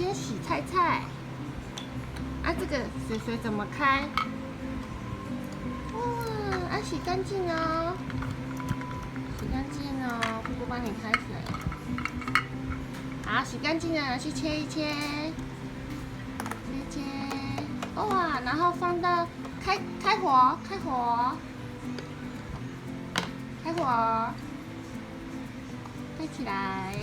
先洗菜菜。啊，这个水怎么开？哇，洗干净哦，洗干净哦，姑姑帮你开水。好，洗干净了，去切一切，切。哇，然后放到开火，盖起来。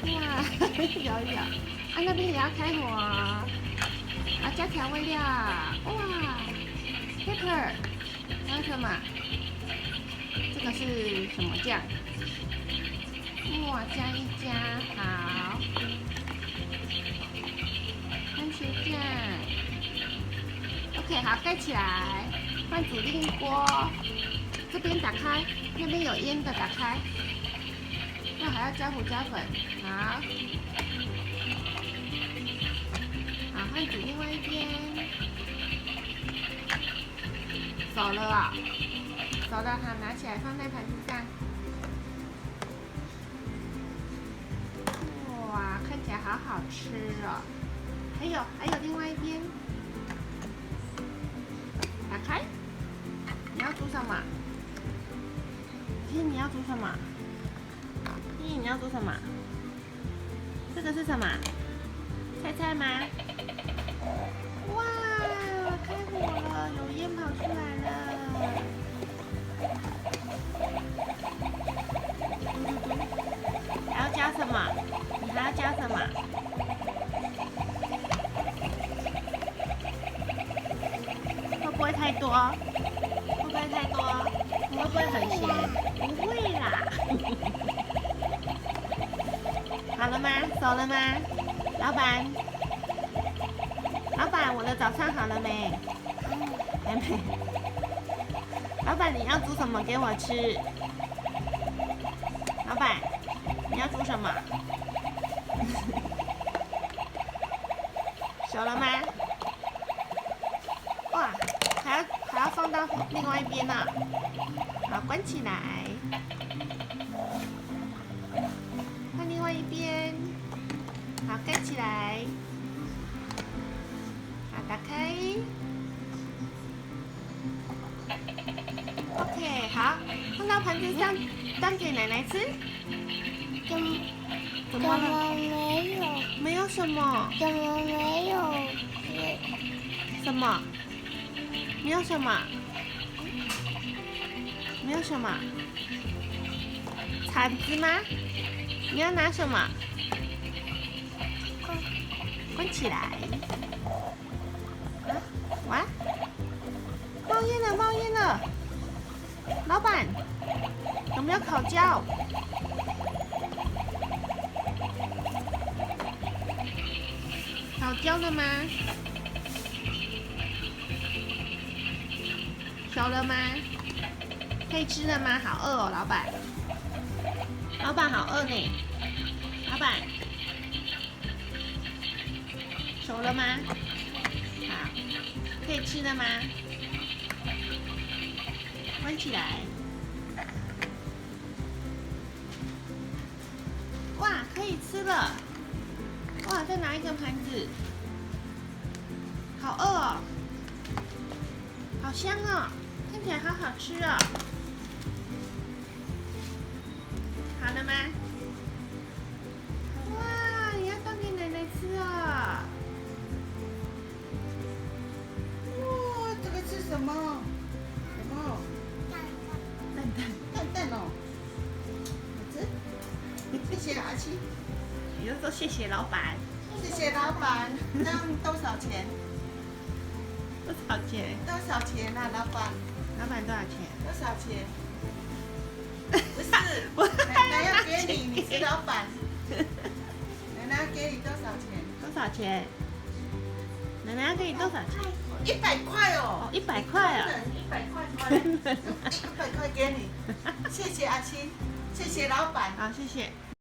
哇，摇一摇，啊那边也要开火，啊加调味料，哇 ，pepper， 还有什么？这个是什么酱？哇，加一加，好，番茄酱 ，OK， 好，盖起来，换煮另一锅，这边打开，那边有烟的打开。那还要加胡椒粉，好，换煮另外一边，熟了啊、熟了，好，拿起来放在盘子上。哇，看起来好好吃哦！还有另外一边，打开，你要煮什么？你要煮什么？你要煮什么？这个是什么？菜吗？哇，开火了，有烟跑出来了。还要加什么？你还要加什么？会不会太多？会不会太多？会不会很咸？不会啦。好了吗？熟了吗？老板，我的早餐好了没？还没。老板，你要煮什么给我吃？老板，你要煮什么？熟了吗？哇，还要放到另外一边呢。好，关起来。换另外一边，好，盖起来，好，打开 ，OK， 好，放到盘子上，端给奶奶吃。怎么了？没有？没有什么？怎么没有？什么？没有什么？没有什么？铲子吗？你要拿什么？关起来。啊！哇！冒烟了！老板，有没有烤焦？烤焦了吗？熟了吗？可以吃了吗？好饿哦，老板。老板好饿呢。老板，熟了吗？好，可以吃了吗？关起来。哇，可以吃了。哇，再拿一个盘子。好饿哦。好香哦，看起来好好吃哦。好了吗？哇，你要端给奶奶吃哦。哇，这个是什么？什么？蛋哦。好吃。谢谢阿七。你就说谢谢老板。谢谢老板。这样多少钱？多少钱？多少钱啊，老板？老板多少钱？多少钱？不是，奶奶要给你，你是老板。奶奶要给你多少钱？多少钱？奶奶要给你多少钱？100块哦。哦，100块啊。 100块，100块给你。谢谢阿七，谢谢老板。好，谢谢。